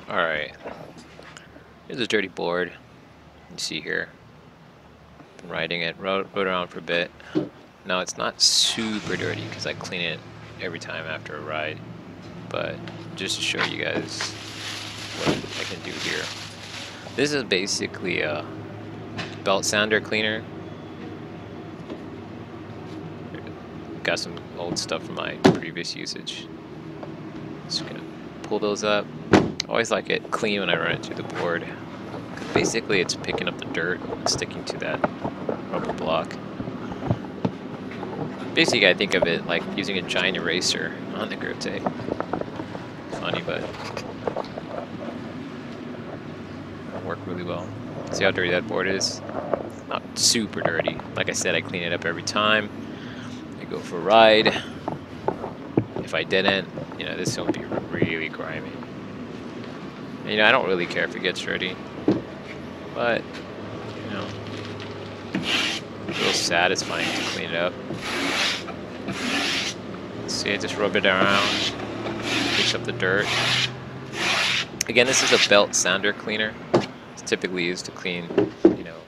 Alright, here's a dirty board. You see here. Been riding it, rode around for a bit. Now it's not super dirty because I clean it every time after a ride. But just to show you guys what I can do here. This is basically a belt sander cleaner. Got some old stuff from my previous usage. Just gonna pull those up. Always like it clean when I run it through the board. Basically, it's picking up the dirt and sticking to that rubber block. Basically, I think of it like using a giant eraser on the grip tape. Funny, but it'll work really well. See how dirty that board is? Not super dirty. Like I said, I clean it up every time I go for a ride. If I didn't, you know, this would be really grimy. And, you know, I don't really care if it gets dirty, but, you know, it's a little satisfying to clean it up. See, I just rub it around, picks up the dirt. Again, this is a belt sander cleaner. It's typically used to clean, you know,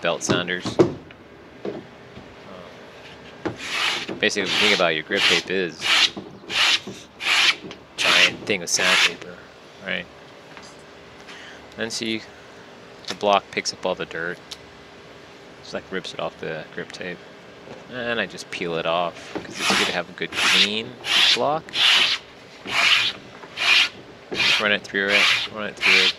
belt sanders. Basically, the thing about your grip tape is giant thing of sandpaper, right? And see, the block picks up all the dirt. Just like rips it off the grip tape. And I just peel it off because it's good to have a good clean block. Just run it through it.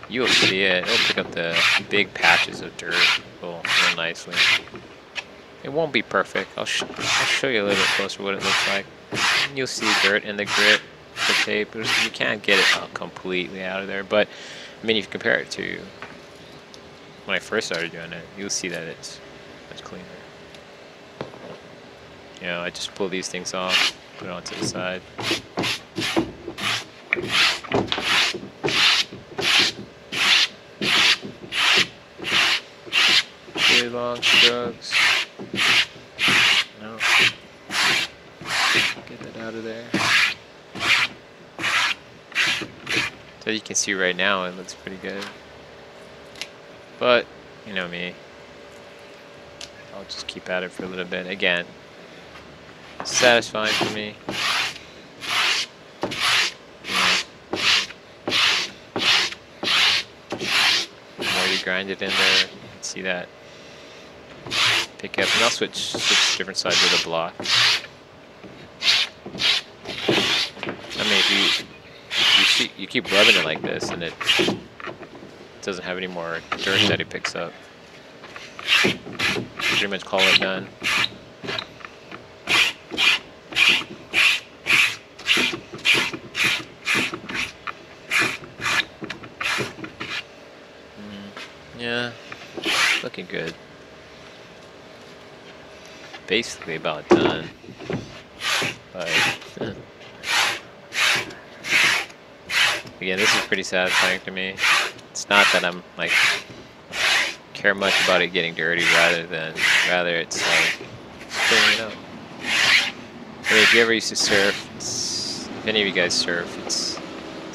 You'll see it. It'll pick up the big patches of dirt real nicely. It won't be perfect. I'll show you a little bit closer what it looks like. You'll see dirt in the grip, the tape. You can't get it completely out of there, but I mean, if you compare it to when I first started doing it, you'll see that it's much cleaner. You know, I just pull these things off, put it onto the side. Really long strokes. No. Get that out of there. So you can see right now it looks pretty good. But, you know me. I'll just keep at it for a little bit. Again, satisfying for me. The more you grind it in there, you can see that pick up. And I'll switch different sides of the block. I mean, if you keep rubbing it like this, and it doesn't have any more dirt that it picks up. Pretty much call it done. Yeah, looking good. Basically about done. But again, this is pretty satisfying to me. It's not that I'm like care much about it getting dirty, rather it's like cleaning it up. I mean, if you ever used to surf, if any of you guys surf, it's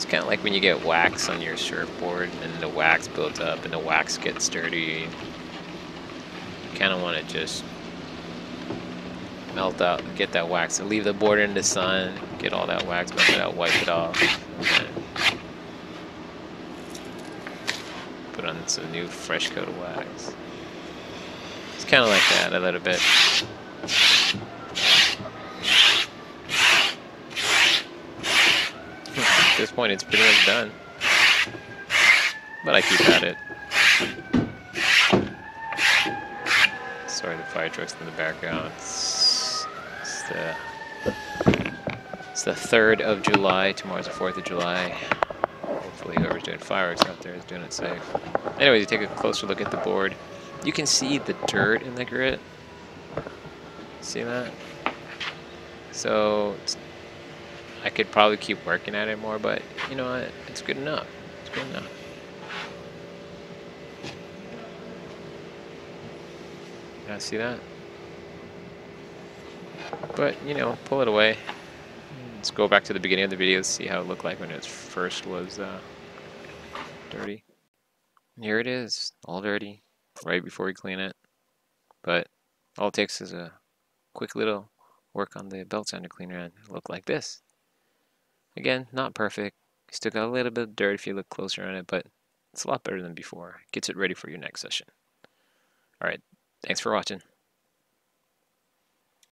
kind of like when you get wax on your surfboard and the wax builds up and the wax gets dirty. You kind of want to just melt out, get that wax, and leave the board in the sun, get all that wax, melt it out, wipe it off, and put on some new fresh coat of wax. It's kind of like that a little bit. At this point, it's pretty much done, but I keep at it. Sorry, the fire truck's in the background. It's the 3rd of July. Tomorrow's the 4th of July. Hopefully whoever's doing fireworks out there is doing it safe. Anyways, you take a closer look at the board. You can see the dirt in the grit. See that? So I could probably keep working at it more, but you know what? It's good enough. It's good enough. Yeah, see that? But, you know, pull it away. Let's go back to the beginning of the video to see how it looked like when it first was dirty. Here it is, all dirty, right before we clean it. But all it takes is a quick little work on the belt sander cleaner and it'll look like this. Again, not perfect. Still got a little bit of dirt if you look closer on it, but it's a lot better than before. Gets it ready for your next session. Alright, thanks for watching.